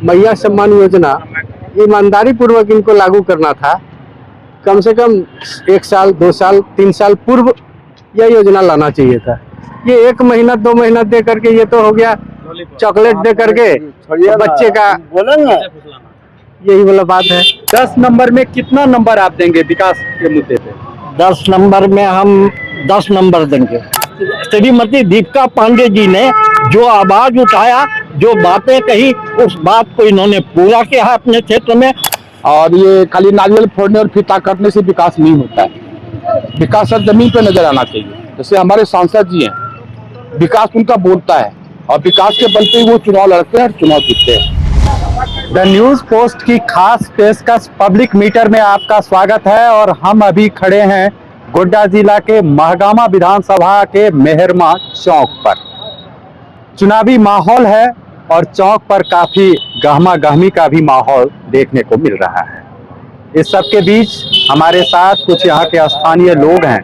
मैया सम्मान योजना ईमानदारी पूर्वक इनको लागू करना था। कम से कम 1 साल 2 साल 3 साल पूर्व यह योजना लाना चाहिए था। ये 1 महीना 2 महीना दे करके ये तो हो गया चॉकलेट दे करके बच्चे का यही वाला बात है। 10 नंबर में कितना नंबर आप देंगे विकास के मुद्दे पे? 10 नंबर में हम 10 नंबर देंगे। श्रीमती दीपिका पांडे जी ने जो आवाज उठाया, जो बातें कही, उस बात को इन्होंने पूरा किया है अपने क्षेत्र में। और ये खाली नारियल फोड़ने और फीता काटने से विकास नहीं होता है। विकास सब जमीन पे नजर आना चाहिए। जैसे हमारे सांसद जी हैं, विकास उनका बोलता है और विकास के बल पे वो चुनाव लड़ते हैं और चुनाव जीतते हैं। द न्यूज पोस्ट की खास पेशकश पब्लिक मीटर में आपका स्वागत है और हम अभी खड़े हैं गोड्डा जिला के महागामा विधानसभा के मेहरमा चौक पर। चुनावी माहौल है और चौक पर काफी गहमा गहमी का भी माहौल देखने को मिल रहा है। इस सब के बीच हमारे साथ कुछ यहाँ के स्थानीय लोग हैं।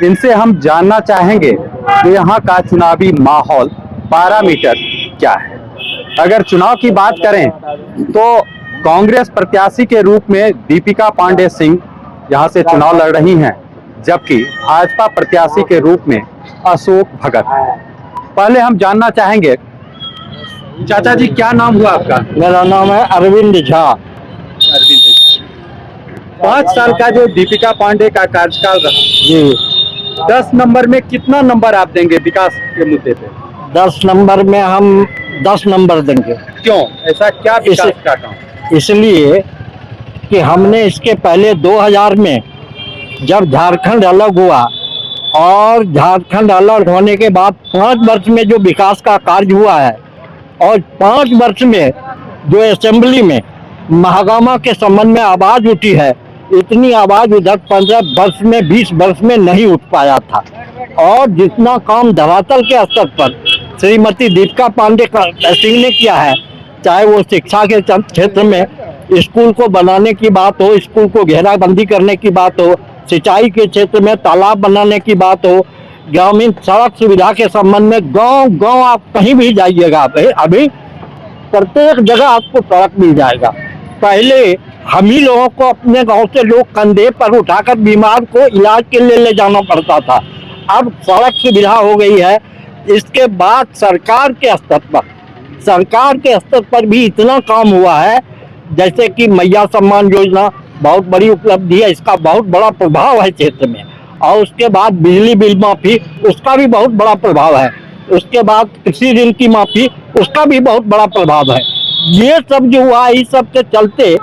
इनसे हम जानना चाहेंगे कि यहाँ का चुनावी माहौल पैरामीटर क्या है। अगर चुनाव की बात करें तो कांग्रेस प्रत्याशी के रूप में दीपिका पांडे सिंह यहाँ से चुनाव लड़ रही हैं, जबकि भाजपा प्रत्याशी के रूप में अशोक भगत। पहले हम जानना चाहेंगे, चाचा जी क्या नाम हुआ आपका? मेरा नाम है अरविंद झा। 5 साल का जो दीपिका पांडे का कार्यकाल रहा जी, 10 नंबर में कितना नंबर आप देंगे विकास के मुद्दे पे? 10 नंबर में हम 10 नंबर देंगे। क्यों, ऐसा क्या विकास का काम? इसलिए कि हमने इसके पहले 2000 में जब झारखंड अलग हुआ और झारखंड अलग होने के बाद 5 वर्ष में जो विकास का कार्य हुआ है और 5 वर्ष में जो असेंबली में महागामा के संबंध में आवाज उठी है, इतनी आवाज उधर 15 वर्ष में 20 वर्ष में नहीं उठ पाया था। और जितना काम धरातल के स्तर पर श्रीमती दीपिका पांडे सिंह ने किया है, चाहे वो शिक्षा के क्षेत्र में स्कूल को बनाने की बात हो, स्कूल को घेराबंदी करने की बात हो, सिंचाई के क्षेत्र में तालाब बनाने की बात हो, ग्रामीण सड़क सुविधा के संबंध में गांव आप कहीं भी जाइएगा, अभी प्रत्येक जगह आपको सड़क मिल जाएगा। पहले हम ही लोगों को अपने गांव से लोग कंधे पर उठाकर बीमार को इलाज के लिए ले जाना पड़ता था। अब सड़क सुविधा हो गई है। इसके बाद सरकार के स्तर पर भी इतना काम हुआ है, जैसे कि मैया सम्मान योजना बहुत बड़ी उपलब्धि है, इसका बहुत बड़ा प्रभाव है क्षेत्र में। और उसके बाद बिजली बिल माफी, उसका भी बहुत बड़ा प्रभाव है। उसके बाद कृषि ऋण की माफी, उसका भी बहुत बड़ा प्रभाव है। ये सब जो हुआ, इस सब के चलते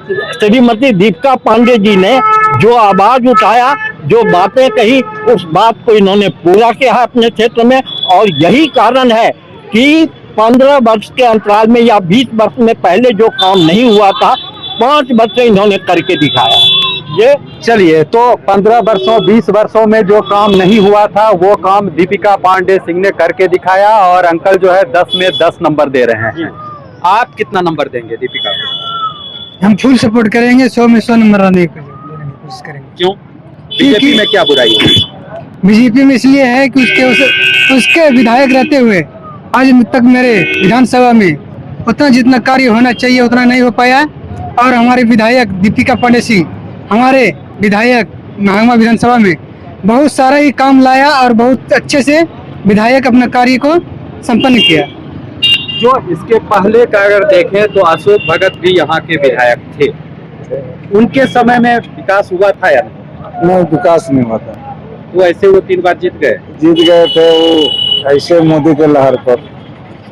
श्रीमती दीपिका पांडे जी ने जो आवाज उठाया, जो बातें कही, उस बात को इन्होंने पूरा किया है अपने क्षेत्र में। और यही कारण है कि 15 वर्ष के अंतराल में या 20 वर्ष में पहले जो काम नहीं हुआ था, 5 वर्ष से इन्होंने करके दिखाया। ये चलिए, तो 15 वर्षों 20 वर्षों में जो काम नहीं हुआ था वो काम दीपिका पांडे सिंह ने करके दिखाया। और अंकल जो है 10 में 10 नंबर दे रहे हैं। आप कितना नंबर देंगे दीपिका को? हम फुल सपोर्ट करेंगे, 100 में 100 नंबर आने की कोशिश करेंगे। क्यों? बीजेपी में क्या बुराई है? बीजेपी में इसलिए है कि उसके विधायक रहते हुए आज तक मेरे विधानसभा में उतना जितना कार्य होना चाहिए उतना नहीं हो पाया। और हमारे विधायक दीपिका पांडे सिंह, हमारे विधायक महागामा विधानसभा में बहुत सारा ही काम लाया और बहुत अच्छे से विधायक अपना कार्य को संपन्न किया। जो इसके पहले का अगर देखें तो अशोक भगत भी यहाँ के विधायक थे, उनके समय में विकास हुआ था या नहीं? विकास नहीं हुआ था। तो ऐसे वो 3 बार जीत गए थे वो ऐसे मोदी के लहर पर,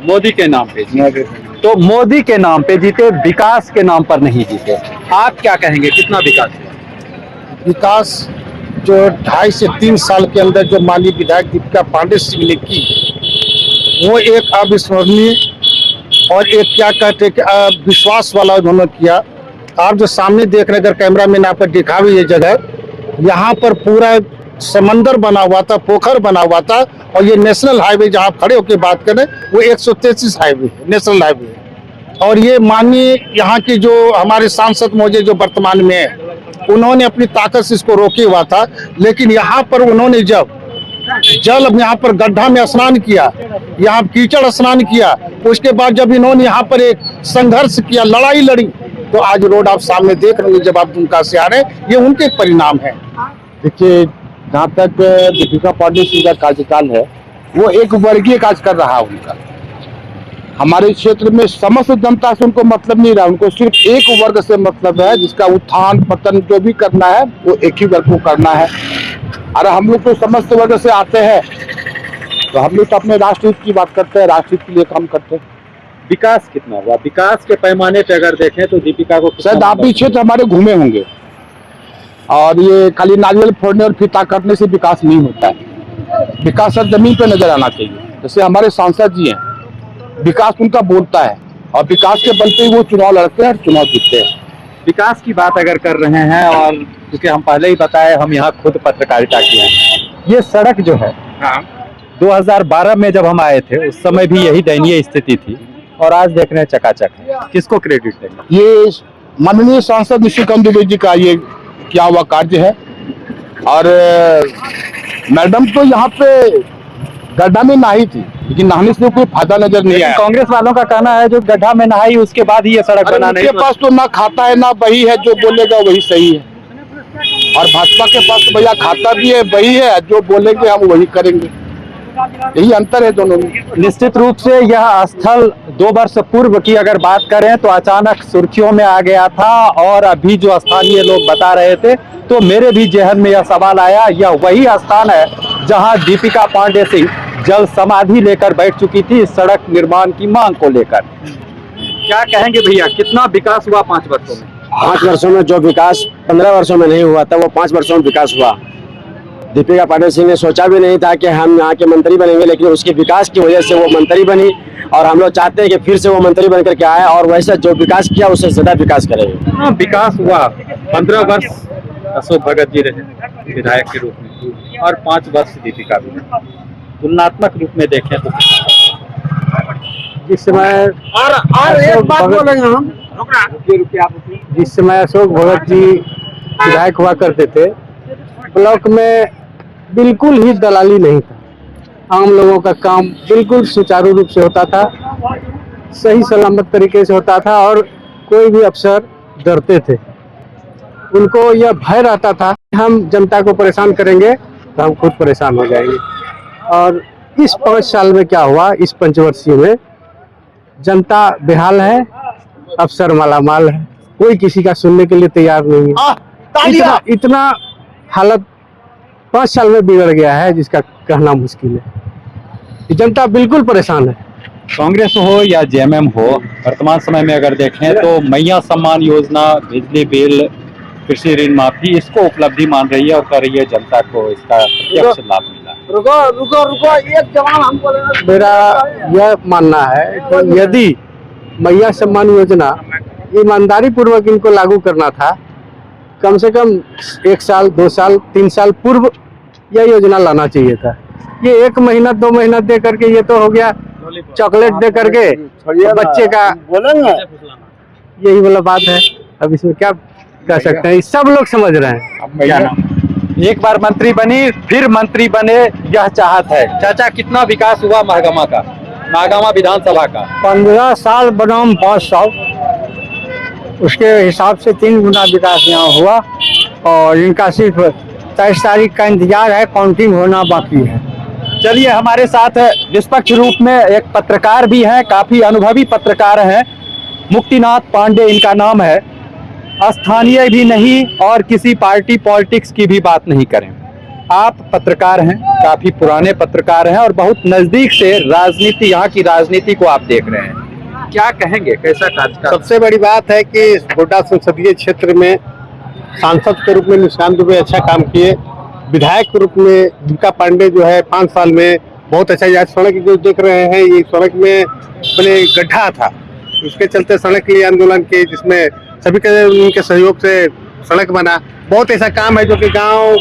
मोदी के नाम पे जीते। तो मोदी के नाम पे जीते, विकास के नाम पर नहीं जीते। आप क्या कहेंगे, कितना विकास हुआ? विकास जो 2.5 से 3 साल के अंदर जो माननीय विधायक दीपिका पांडे सिंह ने की, वो एक अविस्मरणीय और एक क्या कहते हैं विश्वास वाला उन्होंने किया। आप जो सामने देख रहे, अगर कैमरा मैन आपको दिखा भी ये जगह, यहाँ पर पूरा समंदर बना हुआ था, पोखर बना हुआ था। और ये नेशनल हाईवे जहाँ खड़े होकर बात करें वो 133 हाईवे है, नेशनल हाईवे है। और ये माननीय यहाँ की जो हमारे सांसद मौजूद जो वर्तमान में है, उन्होंने अपनी ताकत से इसको रोके हुआ था। लेकिन यहाँ पर उन्होंने जब जल यहाँ पर गड्ढा में स्नान किया, यहाँ कीचड़ स्नान किया, उसके बाद जब इन्होंने यहाँ पर एक संघर्ष किया, लड़ाई लड़ी, तो आज रोड आप सामने देख रहे हैं। जब आप दुमका से आ रहे हैं, ये उनके परिणाम है। देखिए, जहाँ तक दीपिका पांडे सिंह का कार्यकाल है, वो एक वर्गीय कार्य कर रहा है उनका। हमारे क्षेत्र में समस्त जनता से उनको मतलब नहीं रहा, उनको सिर्फ एक वर्ग से मतलब है, जिसका उत्थान पतन जो भी करना है वो एक ही वर्ग को करना है। अरे हम लोग तो समस्त वर्ग से आते हैं, तो हम लोग तो अपने राष्ट्र हित की बात करते हैं, राष्ट्र हित के लिए काम करते हैं। विकास कितना हुआ? विकास के पैमाने पे अगर देखें तो दीपिका को शायद आप भी क्षेत्र हमारे घूमे होंगे, और ये खाली नारियल फोड़ने और फीता काटने से विकास नहीं होता है। विकास सब जमीन पे नजर आना चाहिए। जैसे हमारे सांसद जी हैं, विकास उनका बोलता है, और विकास के बल पे वो चुनाव लड़ते हैं और चुनाव जीतते हैं। विकास की बात अगर कर रहे हैं, और क्योंकि हम पहले ही बताए हम यहाँ खुद पत्रकारिता किए हैं, ये सड़क जो है 2012 में जब हम आए थे उस समय भी यही दयनीय स्थिति थी, और आज देख रहे हैं चकाचक है। किसको क्रेडिट देंगे? ये माननीय सांसद निशिकांत दुबे जी का ये किया हुआ कार्य है। और मैडम तो यहाँ पे गड्ढा में नहाई थी, लेकिन नहाने से कोई फायदा नजर नहीं आया। कांग्रेस वालों का कहना है जो गड्ढा में नहाई उसके बाद ही ये सड़क बना नहीं। उनके पास तो ना खाता है ना वही है, जो बोलेगा वही सही है। और भाजपा के पास तो भैया खाता भी है, वही है, जो बोलेंगे हम वही करेंगे। यही अंतर है दोनों में। निश्चित रूप से यह स्थल 2 वर्ष पूर्व की अगर बात करें तो अचानक सुर्खियों में आ गया था, और अभी जो स्थानीय लोग बता रहे थे तो मेरे भी जहन में यह सवाल आया, यह वही स्थान है जहां दीपिका पांडे सिंह जल समाधि लेकर बैठ चुकी थी इस सड़क निर्माण की मांग को लेकर। क्या कहेंगे भैया, कितना विकास हुआ 5 वर्षों में? 5 वर्षों में जो विकास 15 वर्षों में नहीं हुआ था, वो 5 वर्षों में विकास हुआ। दीपिका पांडे सिंह ने सोचा भी नहीं था कि हम यहाँ के मंत्री बनेंगे, लेकिन उसके विकास की वजह से वो मंत्री बनी, और हम लोग चाहते हैं कि फिर से वो मंत्री बन करके आए, और वैसे जो विकास किया उससे ज्यादा विकास करेंगे। हाँ, विकास हुआ। 15 वर्ष अशोक भगत जी रहे विधायक के रूप में, और 5 वर्ष दीपिका भी। तुलनात्मक रूप में देखें तो जिस समय जिस समय अशोक भगत जी विधायक हुआ करते थे, ब्लॉक में बिल्कुल ही दलाली नहीं था। आम लोगों का काम बिल्कुल सुचारू रूप से होता था, सही सलामत तरीके से होता था, और कोई भी अफसर डरते थे। उनको यह भय रहता था हम जनता को परेशान करेंगे तो हम खुद परेशान हो जाएंगे। और इस 5 साल में क्या हुआ, इस पंचवर्षीय में जनता बेहाल है, अफसर मालामाल है, कोई किसी का सुनने के लिए तैयार नहीं है। इतना हालत 5 साल में बिगड़ गया है जिसका कहना मुश्किल है। जनता बिल्कुल परेशान है। कांग्रेस हो या जेएमएम हो, वर्तमान समय में अगर देखें तो मैया सम्मान योजना, बिजली बिल, कृषि ऋण माफी, इसको उपलब्धि मान रही है और कर रही है जनता को इसका प्रत्यक्ष लाभ मिला। रुको एक जवान हमको मेरा यह मानना है कि यदि मैया सम्मान योजना ईमानदारी पूर्वक इनको लागू करना था, कम से कम 1 साल 2 साल 3 साल पूर्व यह योजना लाना चाहिए था। ये 1 महीना 2 महीना दे करके ये तो हो गया चॉकलेट दे करके बच्चे का यही वाला बात है। अब इसमें क्या कह सकते हैं, सब लोग समझ रहे हैं। एक बार मंत्री बनी फिर मंत्री बने, यह चाहत है। चाचा, कितना विकास हुआ महागामा विधानसभा का? 15 साल बनाम 5 साल, उसके हिसाब से 3 गुना विकास यहाँ हुआ, और इनका सिर्फ 23 तारीख का इंतजार है, काउंटिंग होना बाकी है। चलिए, हमारे साथ निष्पक्ष रूप में एक पत्रकार भी हैं, काफी अनुभवी पत्रकार हैं, मुक्तिनाथ पांडे इनका नाम है। स्थानीय भी नहीं और किसी पार्टी पॉलिटिक्स की भी बात नहीं करें। आप पत्रकार हैं, काफी पुराने पत्रकार हैं, और बहुत नजदीक से राजनीति, यहाँ की राजनीति को आप देख रहे हैं। क्या कहेंगे, कैसा कार्यकाल? सबसे बड़ी बात है कि गोड्डा संसदीय क्षेत्र में सांसद के रूप में निशिकांत दुबे अच्छा काम किए, विधायक के रूप में दीपिका पांडे जो है 5 साल में बहुत अच्छा। आज सड़क जो देख रहे हैं, ये सड़क में पहले गड्ढा था, उसके चलते सड़क के लिए आंदोलन किए, जिसमें सभी के उनके सहयोग से सड़क बना। बहुत ऐसा काम है जो कि गांव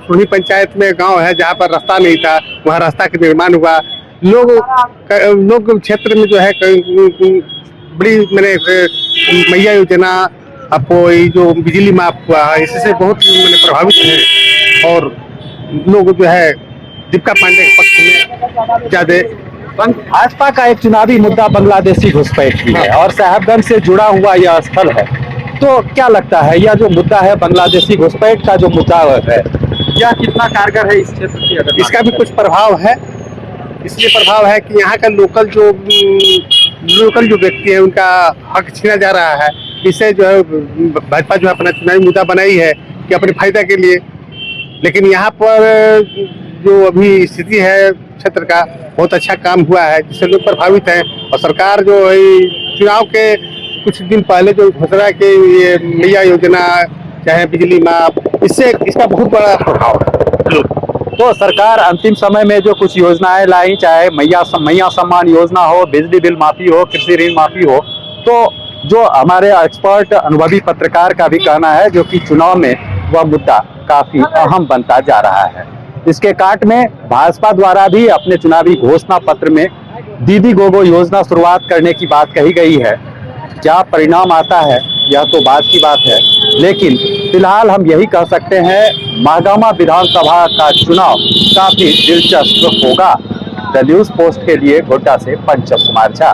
सुनी पंचायत में गांव है जहां पर रास्ता नहीं था, वहां रास्ता का निर्माण हुआ। लोग क्षेत्र में जो है बड़ी मैंने मैया योजना, आपको ये जो बिजली माफ हुआ, इससे बहुत मैंने प्रभावित है। और लोग जो है दीपिका पांडे के पक्ष में ज्यादा। भाजपा का एक चुनावी मुद्दा बांग्लादेशी घुसपैठ भी है और साहेबगंज से जुड़ा हुआ यह स्थल है। तो क्या लगता है यह जो मुद्दा है बांग्लादेशी घुसपैठ का जो मुद्दा है, यह कितना कारगर है इस क्षेत्र की? अगर इसका भी कुछ प्रभाव है। इसलिए प्रभाव है कि यहाँ का लोकल जो व्यक्ति है उनका हक छीना जा रहा है। इससे जो है भाजपा जो है अपना चुनावी मुद्दा बनाई है कि अपने फायदा के लिए। लेकिन यहाँ पर जो अभी स्थिति है क्षेत्र का, बहुत अच्छा काम हुआ है जिससे लोग प्रभावित हैं। और सरकार जो है चुनाव के कुछ दिन पहले जो घोषणा की ये मैया योजना चाहे बिजली माफ, इससे इसका बहुत बड़ा प्रभाव है। तो सरकार अंतिम समय में जो कुछ योजनाएं लाई, चाहे मैया सम्मान योजना हो, बिजली बिल माफी हो, कृषि ऋण माफी हो, तो जो हमारे एक्सपर्ट अनुभवी पत्रकार का भी कहना है जो कि चुनाव में वह मुद्दा काफी अहम बनता जा रहा है। इसके काट में भाजपा द्वारा भी अपने चुनावी घोषणा पत्र में दीदी गोगो योजना शुरुआत करने की बात कही गई है। क्या परिणाम आता है यह तो बात की बात है, लेकिन फिलहाल हम यही कह सकते हैं महागामा विधानसभा का चुनाव काफी दिलचस्प होगा। द न्यूज पोस्ट के लिए गोड्डा से पंचम कुमार झा।